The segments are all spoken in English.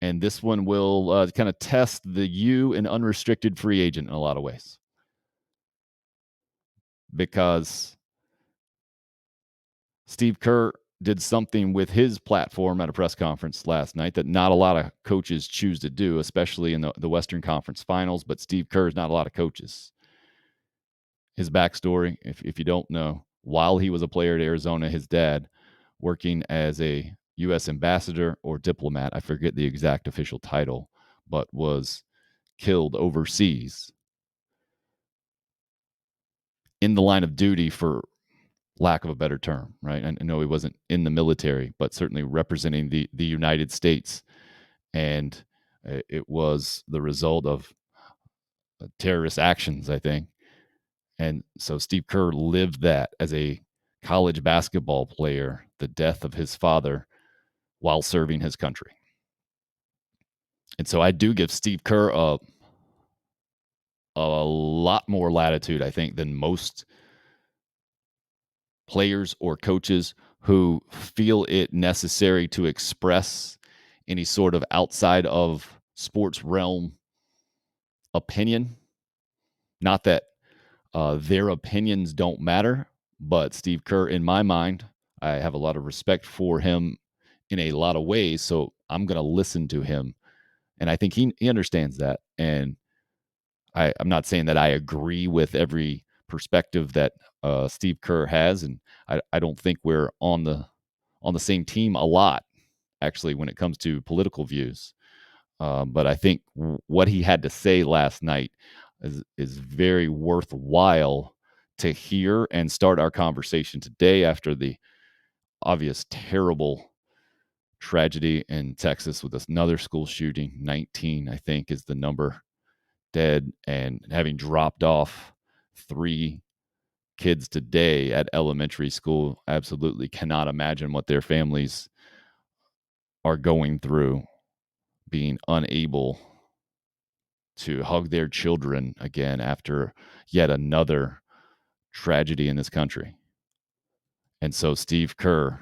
And this one will kind of test the you and unrestricted free agent in a lot of ways. Because Steve Kerr did something with his platform at a press conference last night that not a lot of coaches choose to do, especially in the Western Conference Finals. But Steve Kerr is not a lot of coaches. His backstory, if you don't know, while he was a player at Arizona, his dad working as a U.S. ambassador or diplomat, I forget the exact official title, but was killed overseas in the line of duty, for lack of a better term, right? I know he wasn't in the military, but certainly representing the United States. And it was the result of terrorist actions, I think. And so Steve Kerr lived that as a college basketball player, the death of his father while serving his country. And so I do give Steve Kerr a lot more latitude, I think, than most players or coaches who feel it necessary to express any sort of outside of sports realm opinion. Not that their opinions don't matter, but Steve Kerr, in my mind, I have a lot of respect for him in a lot of ways, so I'm going to listen to him. And I think he understands that. And I'm not saying that I agree with every perspective that Steve Kerr has, and I don't think we're on the same team a lot, actually, when it comes to political views. But I think what he had to say last night is very worthwhile to hear and start our conversation today after the obvious terrible tragedy in Texas with another school shooting. 19, I think, is the number dead, and having dropped off 3 kids today at elementary school. Absolutely cannot imagine what their families are going through, being unable to hug their children again after yet another tragedy in this country. And so Steve Kerr,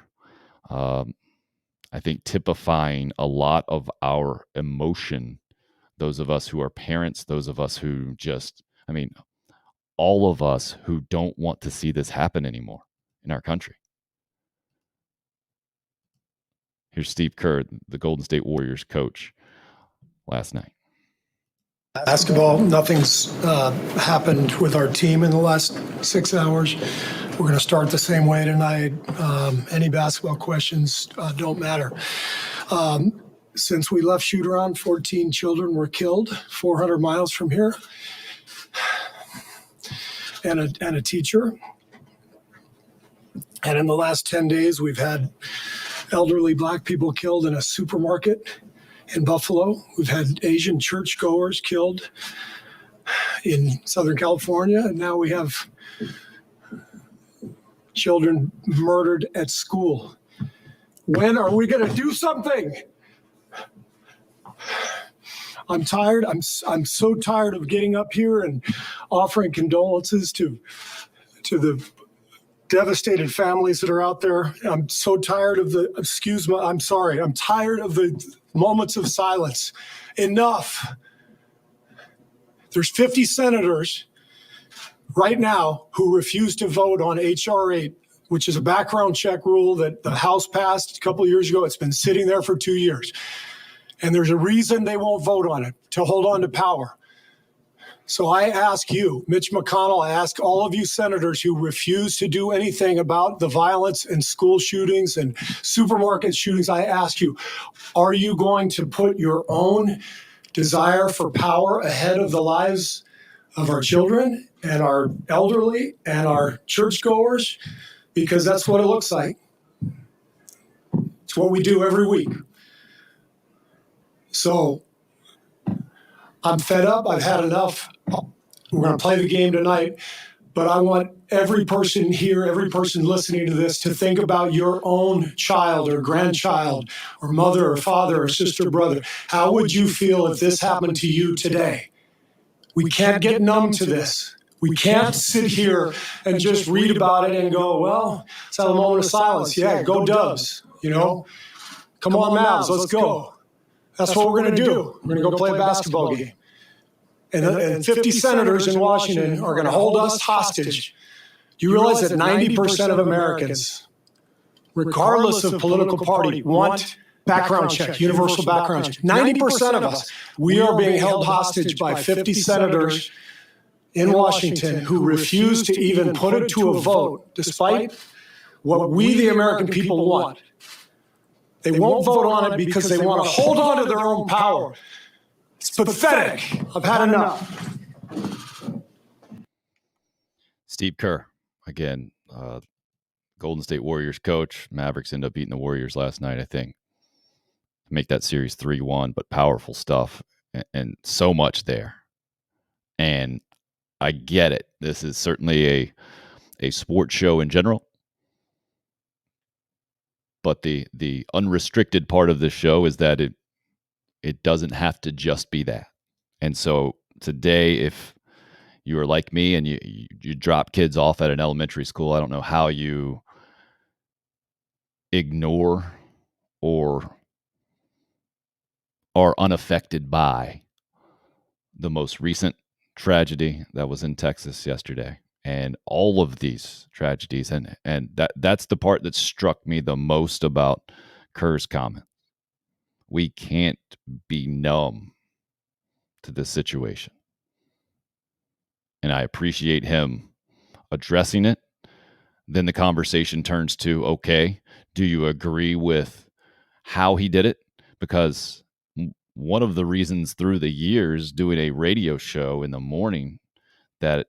I think, typifying a lot of our emotion, those of us who are parents, those of us who just, all of us who don't want to see this happen anymore in our country. Here's Steve Kerr, the Golden State Warriors coach, last night. Basketball, nothing's happened with our team in the last 6 hours. We're going to start the same way tonight. Any basketball questions don't matter. Since we left shoot-around, 14 children were killed 400 miles from here, and a teacher. And in the last 10 days, we've had elderly Black people killed in a supermarket in Buffalo. We've had Asian churchgoers killed in Southern California, and now we have children murdered at school. When are we going to do something? I'm tired. I'm so tired of getting up here and offering condolences to the devastated families that are out there. I'm so tired of I'm tired of the moments of silence. Enough. There's 50 senators right now who refuse to vote on H.R. 8, which is a background check rule that the House passed a couple of years ago. It's been sitting there for 2 years. And there's a reason they won't vote on it, to hold on to power. So I ask you, Mitch McConnell, I ask all of you senators who refuse to do anything about the violence and school shootings and supermarket shootings, I ask you, are you going to put your own desire for power ahead of the lives of our children and our elderly and our churchgoers? Because that's what it looks like. It's what we do every week. So I'm fed up. I've had enough. We're going to play the game tonight, but I want every person here, every person listening to this, to think about your own child or grandchild or mother or father or sister, brother. How would you feel if this happened to you today? We can't get numb to this. We can't sit here and just read about it and go, well, let's have a moment of silence. Yeah, go Dubs, Come on, Mavs, let's go. That's what we're going to do. We're going to go play a basketball game. And 50 senators in Washington are going to hold us hostage. Do you realize that 90% of Americans, regardless of political party, want background check, universal background check? 90% of us, we are being held hostage by 50 senators in Washington who refuse to even put it to a vote, despite what we, the American people, want. They won't vote on it because they want to hold on to their own power. It's pathetic. I've had enough. Steve Kerr, again, Golden State Warriors coach. Mavericks end up beating the Warriors last night, I think. Make that series 3-1, but powerful stuff and so much there. And I get it. This is certainly a sports show in general. But the unrestricted part of this show is that it doesn't have to just be that. And so today, if you are like me and you drop kids off at an elementary school, I don't know how you ignore or are unaffected by the most recent tragedy that was in Texas yesterday, and all of these tragedies, and that's the part that struck me the most about Kerr's comment. We can't be numb to this situation, and I appreciate him addressing it. Then the conversation turns to, okay, do you agree with how he did it? Because one of the reasons through the years doing a radio show in the morning that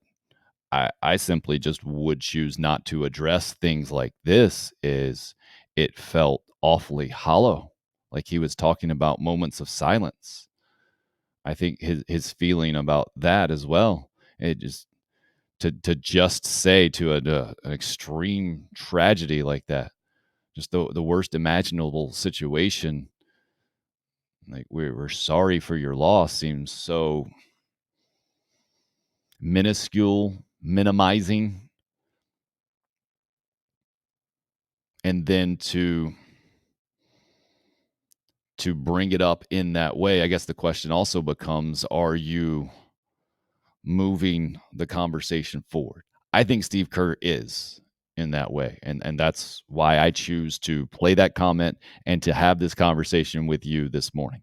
I simply just would choose not to address things like this is it felt awfully hollow, like he was talking about moments of silence. I think his feeling about that as well. It just to just say to an extreme tragedy like that, just the worst imaginable situation, like we're sorry for your loss, seems so minuscule, minimizing. And then to bring it up in that way, I guess the question also becomes, are you moving the conversation forward? I think Steve Kerr is in that way. And that's why I choose to play that comment and to have this conversation with you this morning.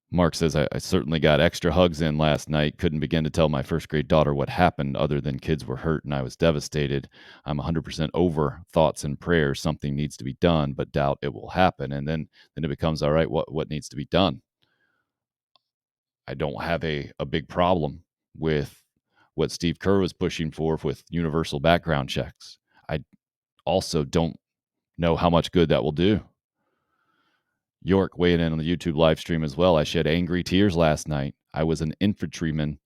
Mark says, I certainly got extra hugs in last night. Couldn't begin to tell my first grade daughter what happened other than kids were hurt and I was devastated. I'm 100% over thoughts and prayers. Something needs to be done, but doubt it will happen. And then it becomes, all right, what needs to be done? I don't have a big problem with what Steve Kerr was pushing for with universal background checks. I also don't know how much good that will do. York weighing in on the YouTube live stream as well. I shed angry tears last night. I was an infantryman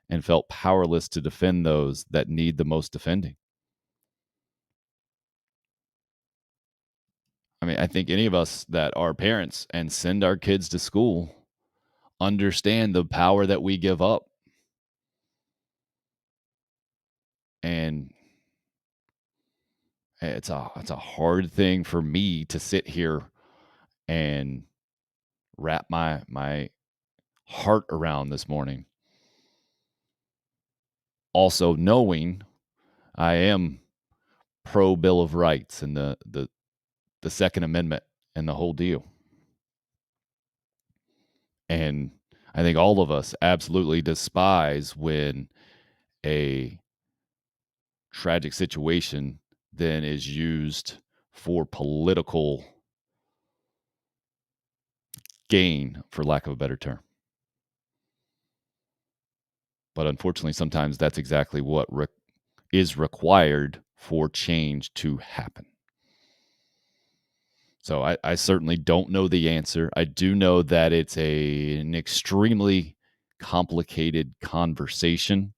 and felt powerless to defend those that need the most defending. I mean, I think any of us that are parents and send our kids to school understand the power that we give up. And it's a hard thing for me to sit here and wrap my heart around this morning. Also knowing I am pro Bill of Rights and the Second Amendment and the whole deal. And I think all of us absolutely despise when a tragic situation then is used for political gain, for lack of a better term. But unfortunately, sometimes that's exactly what is required for change to happen. So I certainly don't know the answer. I do know that it's an extremely complicated conversation.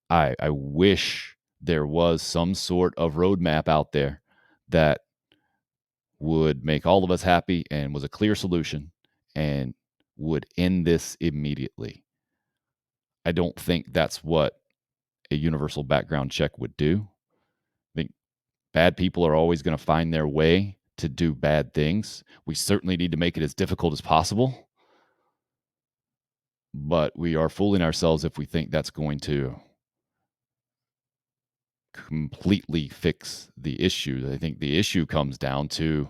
I wish there was some sort of roadmap out there that would make all of us happy and was a clear solution and would end this immediately. I don't think that's what a universal background check would do. I think bad people are always going to find their way to do bad things. We certainly need to make it as difficult as possible. But we are fooling ourselves if we think that's going to completely fix the issue. I think the issue comes down to,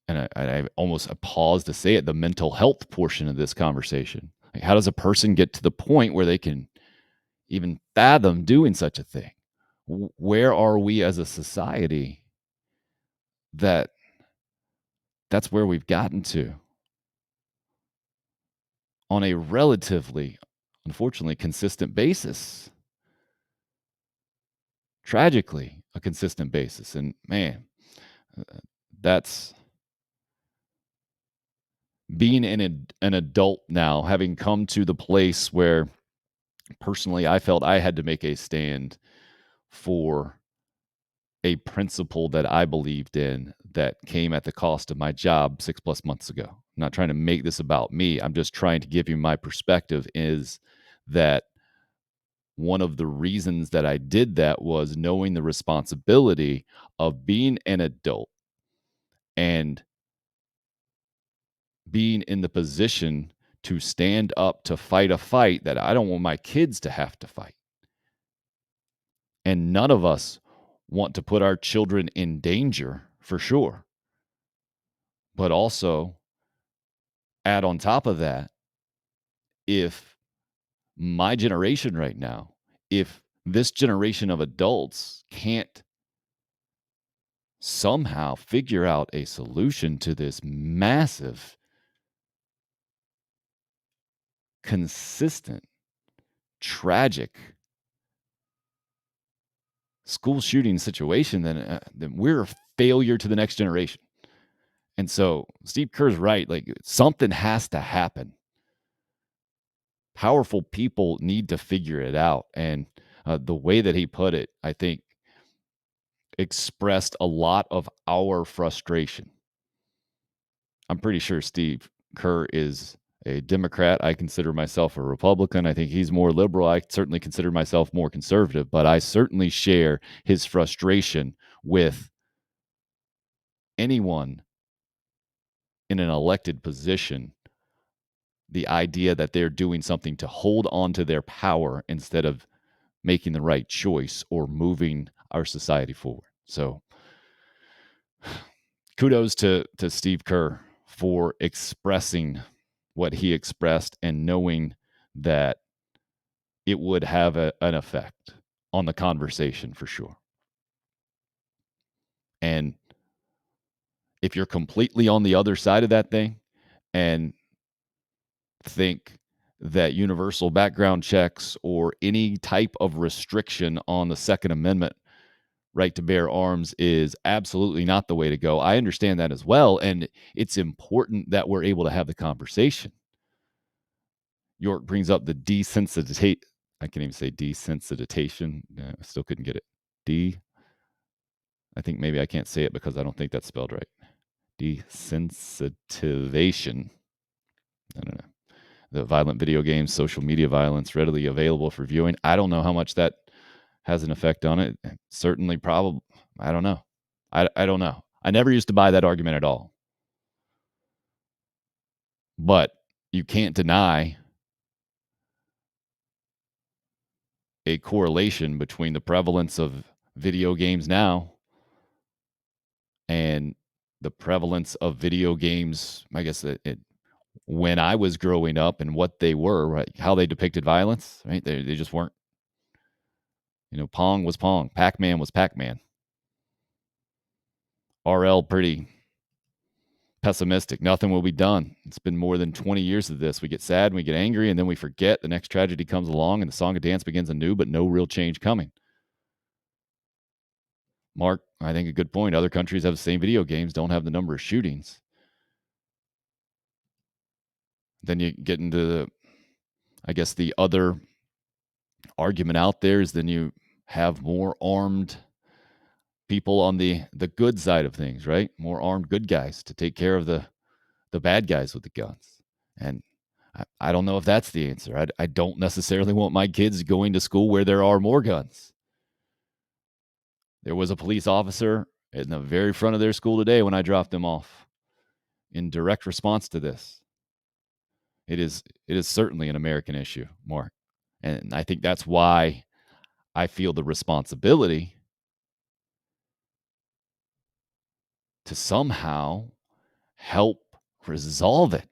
and I almost pause to say it, the mental health portion of this conversation. Like, how does a person get to the point where they can even fathom doing such a thing? Where are we as a society that that's where we've gotten to on a relatively, unfortunately, consistent basis? Tragically, a consistent basis. And man, that's being an adult now, having come to the place where personally I felt I had to make a stand for a principle that I believed in that came at the cost of my job 6+ months ago. I'm not trying to make this about me. I'm just trying to give you my perspective is that one of the reasons that I did that was knowing the responsibility of being an adult and being in the position to stand up to fight a fight that I don't want my kids to have to fight. And none of us want to put our children in danger for sure. But also, add on top of that, if my generation right now, if this generation of adults can't somehow figure out a solution to this massive, consistent, tragic school shooting situation, then we're a failure to the next generation. And so Steve Kerr's right. Like something has to happen. Powerful people need to figure it out. And the way that he put it, I think, expressed a lot of our frustration. I'm pretty sure Steve Kerr is a Democrat. I consider myself a Republican. I think he's more liberal. I certainly consider myself more conservative, but I certainly share his frustration with anyone in an elected position. The idea that they're doing something to hold on to their power instead of making the right choice or moving our society forward. So kudos to Steve Kerr for expressing what he expressed and knowing that it would have an effect on the conversation for sure. And if you're completely on the other side of that thing and think that universal background checks or any type of restriction on the Second Amendment right to bear arms is absolutely not the way to go, I understand that as well. And it's important that we're able to have the conversation. York brings up the desensitization. I can't even say desensitization. I still couldn't get it. I think maybe I can't say it because I don't think that's spelled right. Desensitivation. I don't know. The violent video games, social media violence readily available for viewing. I don't know how much that has an effect on it. Certainly, probably. I don't know. I don't know. I never used to buy that argument at all. But you can't deny a correlation between the prevalence of video games now and the prevalence of video games, I guess, when I was growing up and what they were, right? How they depicted violence, right? They just weren't. Pong was Pong. Pac-Man was Pac-Man. RL pretty pessimistic. Nothing will be done. It's been more than 20 years of this. We get sad, we get angry, and then we forget. The next tragedy comes along and the song and dance begins anew, but no real change coming. Mark, I think a good point. Other countries have the same video games, don't have the number of shootings. Then you get into, I guess, the other argument out there is then you have more armed people on the good side of things, right? More armed good guys to take care of the bad guys with the guns. And I don't know if that's the answer. I don't necessarily want my kids going to school where there are more guns. There was a police officer in the very front of their school today when I dropped them off in direct response to this. It is certainly an American issue, Mark. And I think that's why I feel the responsibility to somehow help resolve it.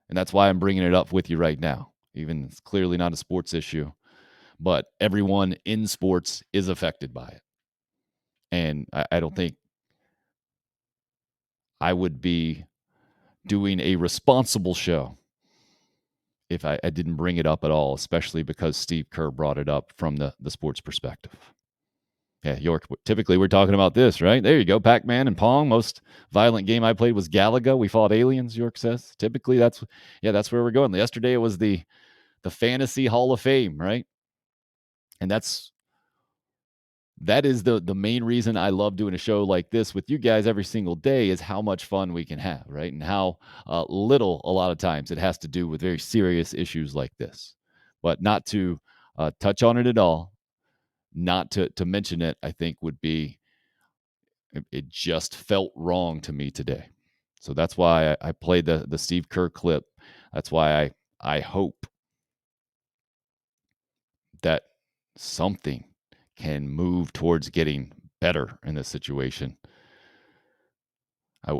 And that's why I'm bringing it up with you right now. Even it's clearly not a sports issue, but everyone in sports is affected by it. And I don't think I would be doing a responsible show if I didn't bring it up at all, especially because Steve Kerr brought it up from the sports perspective. Yeah, York, typically we're talking about this, right? There you go, Pac-Man and Pong. Most violent game I played was Galaga. We fought aliens, York says. Typically that's where we're going. Yesterday it was the Fantasy Hall of Fame, right? And that is the main reason I love doing a show like this with you guys every single day, is how much fun we can have, right? And how little a lot of times it has to do with very serious issues like this. But not to touch on it at all, not to mention it, I think would be, it just felt wrong to me today. So that's why I played the Steve Kerr clip. That's why I hope that something can move towards getting better in this situation.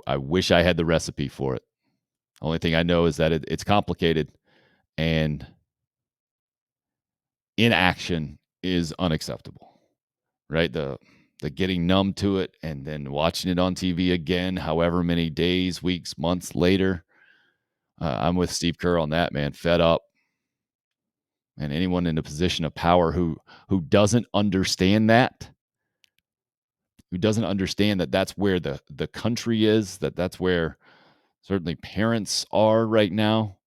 I wish I had the recipe for it. Only thing I know is that it's complicated, and inaction is unacceptable, right? The getting numb to it and then watching it on TV again, however many days, weeks, months later. I'm with Steve Kerr on that, man. Fed up. And anyone in a position of power who doesn't understand that, who doesn't understand that that's where the country is, that's where certainly parents are right now,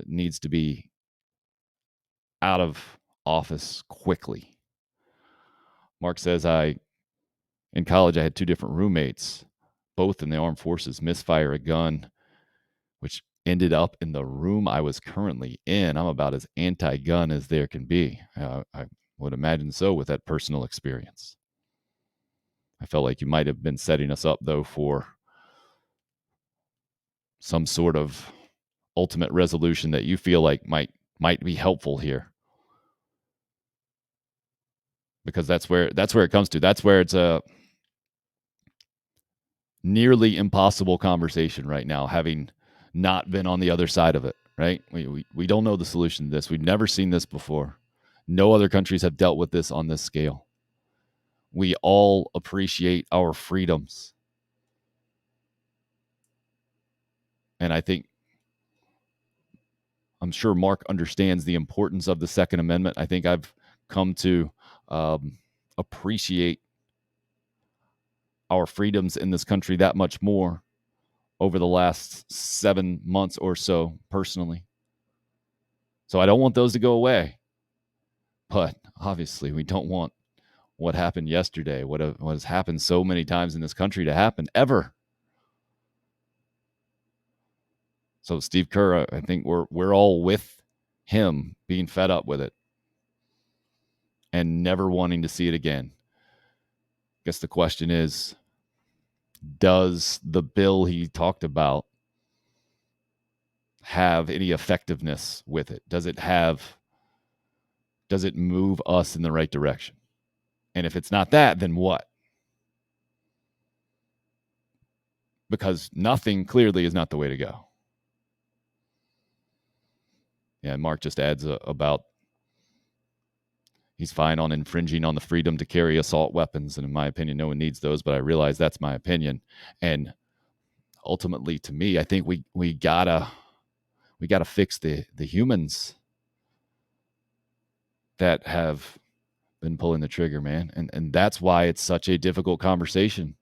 needs to be out of office quickly. Mark says, in college, I had two different roommates, both in the armed forces, misfire a gun, which ended up in the room I was currently in. I'm about as anti-gun as there can be. I would imagine so with that personal experience. I felt like you might have been setting us up, though, for some sort of ultimate resolution that you feel like might be helpful here. Because that's where it comes to. That's where it's a nearly impossible conversation right now, having not been on the other side of it, right? We don't know the solution to this. We've never seen this before. No other countries have dealt with this on this scale. We all appreciate our freedoms. And I'm sure Mark understands the importance of the Second Amendment. I think I've come to appreciate our freedoms in this country that much more over the last 7 months or so, personally. So I don't want those to go away. But obviously, we don't want what happened yesterday, what has happened so many times in this country to happen ever. So Steve Kerr, I think we're all with him, being fed up with it and never wanting to see it again. I guess the question is, does the bill he talked about have any effectiveness with it? Does it move us in the right direction? And if it's not that, then what? Because nothing clearly is not the way to go. Yeah, Mark just adds about he's fine on infringing on the freedom to carry assault weapons. And in my opinion, no one needs those, but I realize that's my opinion. And ultimately, to me, I think we gotta fix the humans that have been pulling the trigger, man. And that's why it's such a difficult conversation.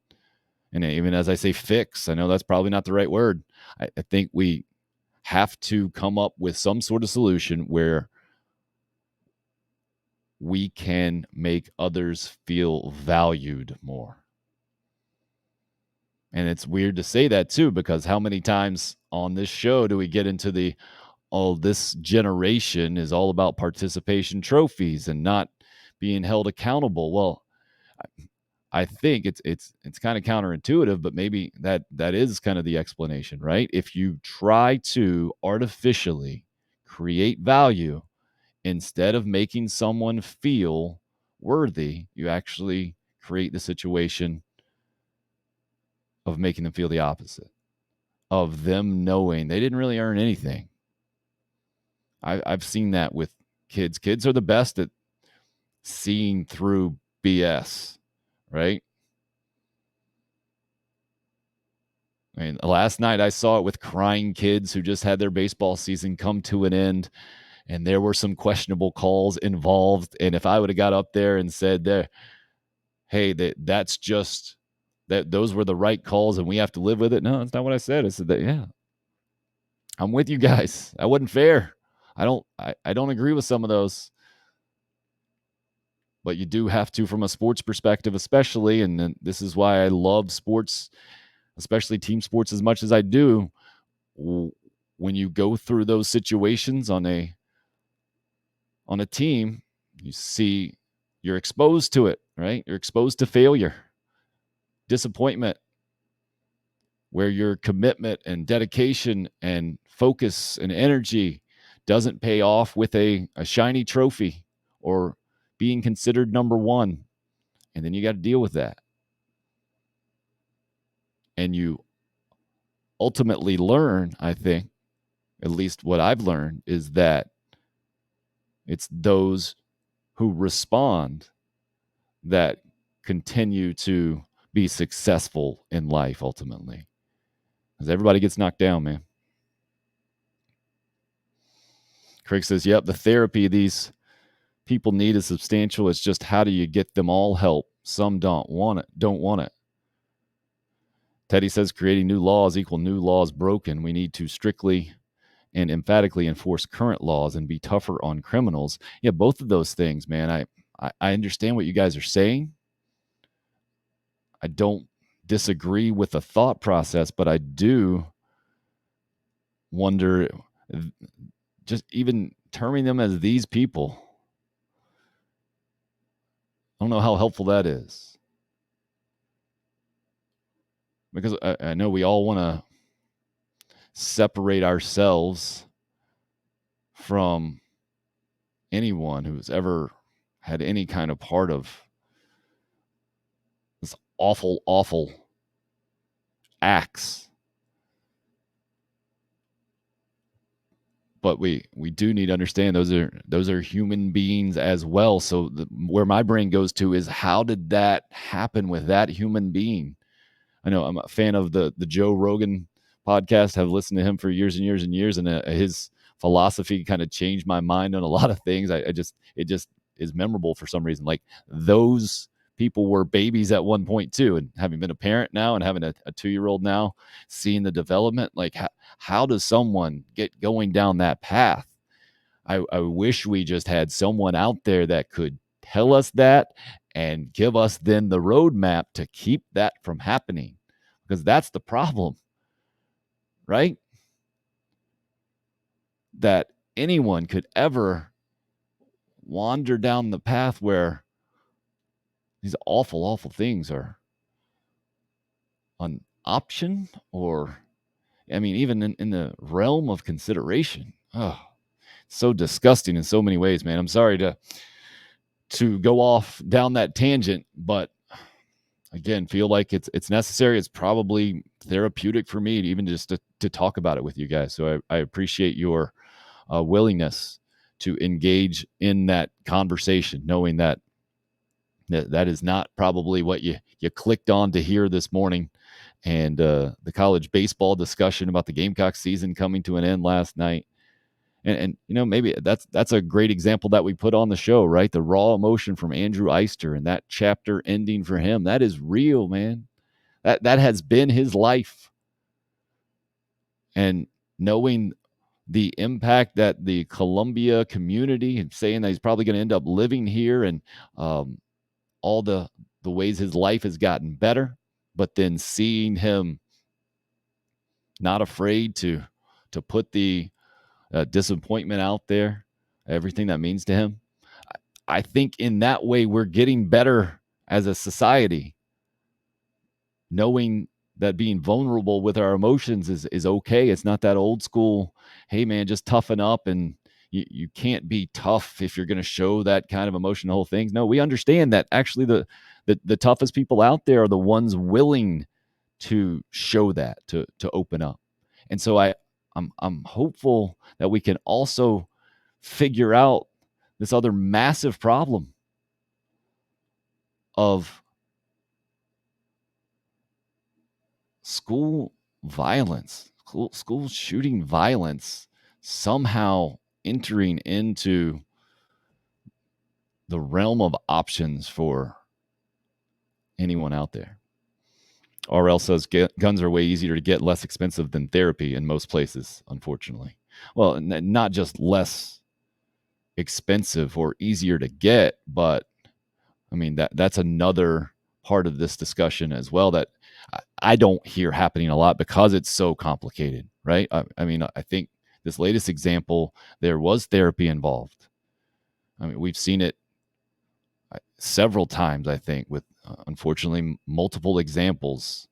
And even as I say fix, I know that's probably not the right word. I think we have to come up with some sort of solution where we can make others feel valued more. And it's weird to say that too, because how many times on this show do we get into this generation is all about participation trophies and not being held accountable? Well, I think it's kind of counterintuitive, but maybe that is kind of the explanation, right? If you try to artificially create value instead of making someone feel worthy, you actually create the situation of making them feel the opposite, of them knowing they didn't really earn anything. I've seen that with kids. Kids are the best at seeing through BS, right? I mean, last night I saw it with crying kids who just had their baseball season come to an end, and there were some questionable calls involved. And if I would have got up there and said, "There, hey, that's just that those were the right calls, and we have to live with it," no, that's not what I said. I said that, yeah, I'm with you guys. That wasn't fair. I don't agree with some of those, but you do have to, from a sports perspective, especially. And this is why I love sports, especially team sports, as much as I do. When you go through those situations on a team, you see you're exposed to it, right? You're exposed to failure, disappointment, where your commitment and dedication and focus and energy doesn't pay off with a shiny trophy or being considered number one. And then you got to deal with that. And you ultimately learn, I think, at least what I've learned, is that it's those who respond that continue to be successful in life ultimately. Because everybody gets knocked down, man. Craig says, yep, the therapy these people need is substantial. It's just how do you get them all help? Some don't want it. Teddy says creating new laws equal new laws broken. We need to strictly and emphatically enforce current laws and be tougher on criminals. Yeah, both of those things, man. I understand what you guys are saying. I don't disagree with the thought process, but I do wonder, just even terming them as these people, I don't know how helpful that is. Because I know we all want to separate ourselves from anyone who's ever had any kind of part of this awful, awful acts. But we do need to understand those are human beings as well. So where my brain goes to is, how did that happen with that human being? I know I'm a fan of the Joe Rogan podcast. Have listened to him for years and years and years, and his philosophy kind of changed my mind on a lot of things. It just is memorable for some reason. Like, those people were babies at one point too, and having been a parent now and having a 2-year-old now, seeing the development, like how does someone get going down that path? I wish we just had someone out there that could tell us that and give us then the roadmap to keep that from happening, because that's the problem, right? That anyone could ever wander down the path where these awful, awful things are an option, or, I mean, even in the realm of consideration. Oh, so disgusting in so many ways, man. I'm sorry to go off down that tangent, but again, feel like it's necessary. It's probably therapeutic for me to even just to talk about it with you guys. So I appreciate your willingness to engage in that conversation, knowing that is not probably what you clicked on to hear this morning. And the college baseball discussion about the Gamecock season coming to an end last night. And maybe that's a great example that we put on the show, right? The raw emotion from Andrew Eister and that chapter ending for him. That is real, man. That has been his life. And knowing the impact that the Columbia community, and saying that he's probably going to end up living here, and all the ways his life has gotten better, but then seeing him not afraid to put the disappointment out there, everything that means to him. I think in that way we're getting better as a society, knowing that being vulnerable with our emotions is okay. It's not that old school, hey man, just toughen up, and you can't be tough if you're going to show that kind of emotional things. No, we understand that actually the toughest people out there are the ones willing to show that, to open up. And so I'm hopeful that we can also figure out this other massive problem of school violence, school shooting violence somehow entering into the realm of options for anyone out there. RL says guns are way easier to get, less expensive than therapy in most places, unfortunately. Well, not just less expensive or easier to get, but I mean that's another part of this discussion as well that I don't hear happening a lot because it's so complicated, right? I mean, I think this latest example, there was therapy involved. I mean, we've seen it several times, I think, with unfortunately multiple examples.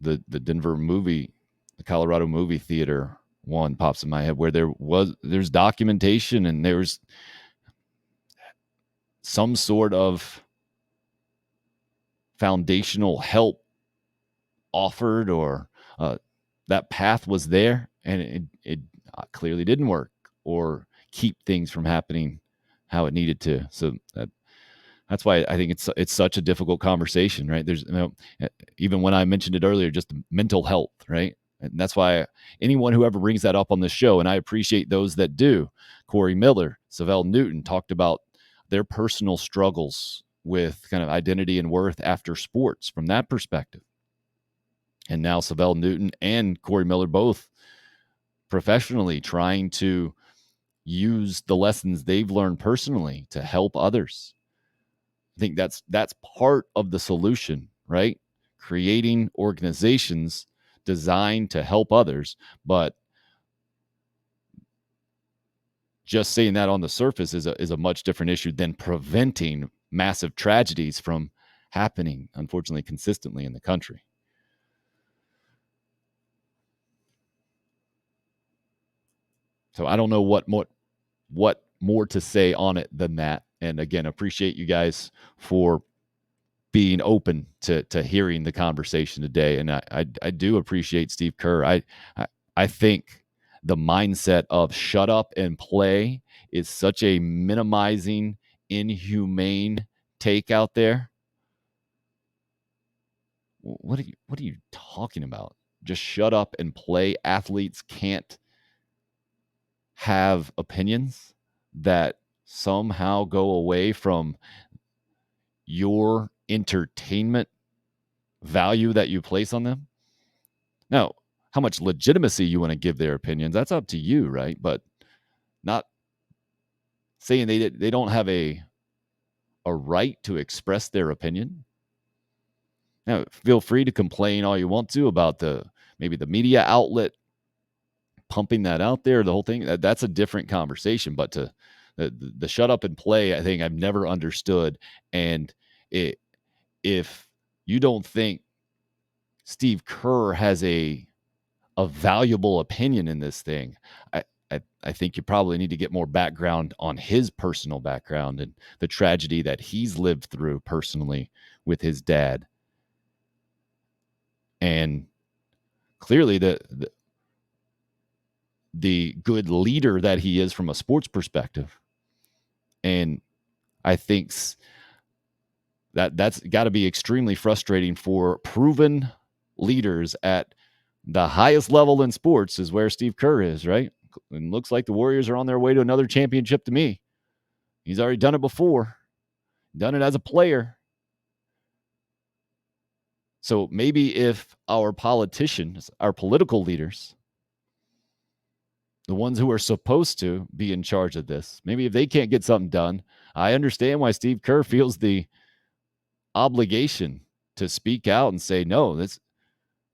The Denver movie, the Colorado movie theater one pops in my head where there's documentation and there's some sort of foundational help offered, or that path was there, and it clearly didn't work or keep things from happening how it needed to. So that's why I think it's such a difficult conversation, right? There's even when I mentioned it earlier, just mental health, right? And that's why anyone who ever brings that up on this show, and I appreciate those that do. Corey Miller, Savell Newton talked about their personal struggles with kind of identity and worth after sports from that perspective. And now Savell Newton and Corey Miller both professionally trying to use the lessons they've learned personally to help others. I think that's part of the solution, right? Creating organizations designed to help others, but just saying that on the surface is a much different issue than preventing massive tragedies from happening, unfortunately, consistently in the country. So I don't know what more to say on it than that. And again, appreciate you guys for being open to hearing the conversation today. And I do appreciate Steve Kerr. I think the mindset of shut up and play is such a minimizing, inhumane take out there. What are you talking about? Just shut up and play. Athletes can't have opinions that somehow go away from your entertainment value that you place on them. Now, how much legitimacy you want to give their opinions, that's up to you, right? But not saying they don't have a right to express their opinion. Now, feel free to complain all you want to about maybe the media outlet pumping that out there, the whole thing. That's a different conversation. But the shut up and play, I think I've never understood. And if you don't think Steve Kerr has a valuable opinion in this thing, I think you probably need to get more background on his personal background and the tragedy that he's lived through personally with his dad. And clearly the good leader that he is from a sports perspective. And I think that's got to be extremely frustrating for proven leaders at the highest level in sports, is where Steve Kerr is, right? And looks like the Warriors are on their way to another championship to me. He's already done it before, done it as a player. So maybe if our politicians, our political leaders, the ones who are supposed to be in charge of this, maybe if they can't get something done, I understand why Steve Kerr feels the obligation to speak out and say, no, this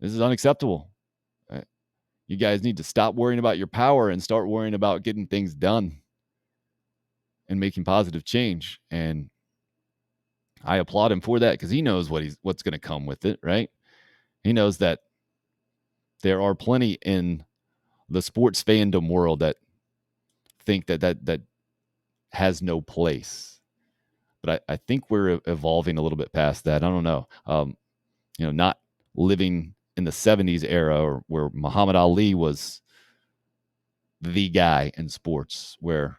is unacceptable. You guys need to stop worrying about your power and start worrying about getting things done and making positive change. And I applaud him for that because he knows what's going to come with it, right? He knows that there are plenty in the sports fandom world that think that has no place. But I think we're evolving a little bit past that. I don't know. Not living in the 70s era or where Muhammad Ali was the guy in sports, where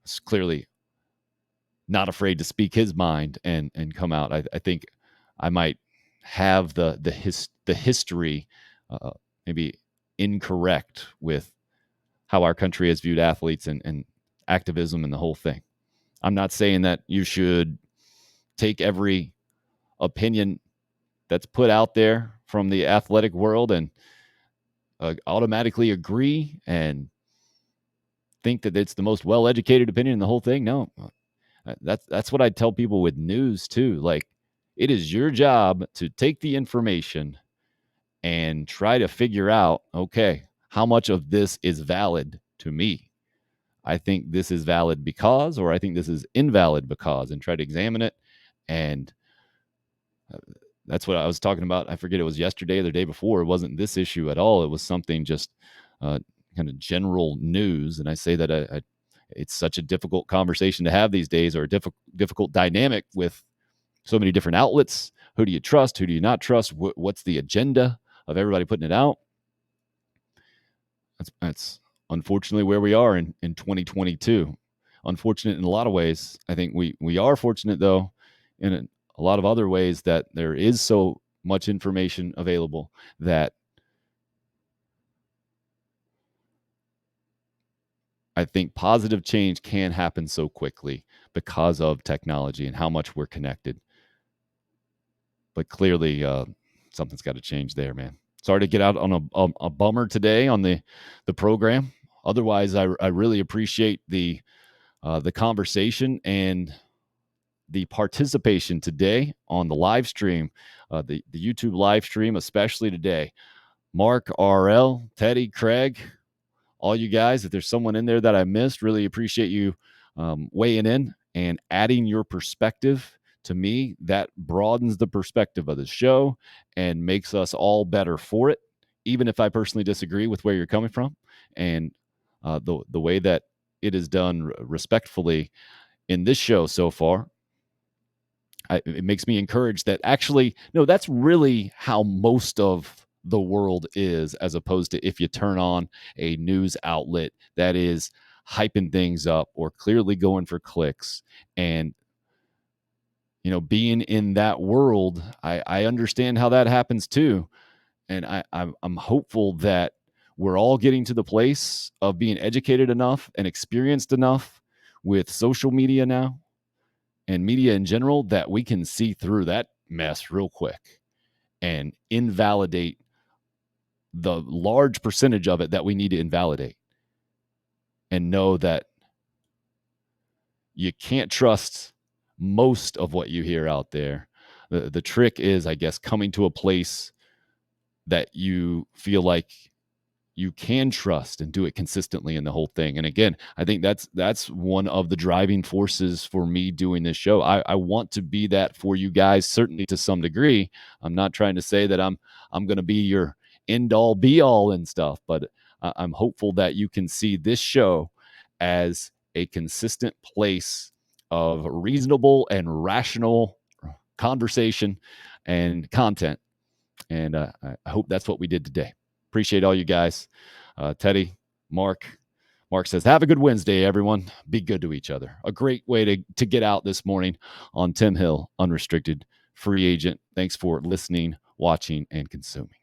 it's clearly not afraid to speak his mind and come out. I think I might have the history maybe incorrect with how our country has viewed athletes and activism and the whole thing. I'm not saying that you should take every opinion that's put out there from the athletic world and automatically agree and think that it's the most well-educated opinion in the whole thing. No, that's what I tell people with news too. Like, it is your job to take the information and try to figure out, okay, how much of this is valid to me? I think this is valid because, or I think this is invalid because, and try to examine it. And that's what I was talking about. I forget, it was yesterday or the day before. It wasn't this issue at all. It was something just kind of general news. And I say that it's such a difficult conversation to have these days, or a difficult dynamic with so many different outlets. Who do you trust? Who do you not trust? What's the agenda of everybody putting it out? That's unfortunately where we are in 2022. Unfortunate in a lot of ways. I think we are fortunate, though, in a lot of other ways, that there is so much information available that I think positive change can happen so quickly because of technology and how much we're connected. But clearly, something's got to change there, man. Sorry to get out on a bummer today on the program. Otherwise, I really appreciate the conversation and the participation today on the live stream, the YouTube live stream, especially today. Mark, RL, Teddy, Craig, all you guys. If there's someone in there that I missed, really appreciate you weighing in and adding your perspective. To me, that broadens the perspective of the show and makes us all better for it, even if I personally disagree with where you're coming from. And the way that it is done respectfully in this show so far, it makes me encouraged that actually, no, that's really how most of the world is, as opposed to if you turn on a news outlet that is hyping things up or clearly going for clicks. And being in that world, I understand how that happens too. And I'm hopeful that we're all getting to the place of being educated enough and experienced enough with social media now and media in general that we can see through that mess real quick and invalidate the large percentage of it that we need to invalidate, and know that you can't trust most of what you hear out there. The trick is, I guess, coming to a place that you feel like you can trust and do it consistently in the whole thing. And again, I think that's one of the driving forces for me doing this show. I want to be that for you guys, certainly to some degree. I'm not trying to say that I'm going to be your end all be all and stuff, but I'm hopeful that you can see this show as a consistent place of reasonable and rational conversation and content. And I hope that's what we did today. Appreciate all you guys. Teddy, Mark. Mark says, have a good Wednesday, everyone. Be good to each other. A great way to get out this morning on Tim Hill, unrestricted free agent. Thanks for listening, watching, and consuming.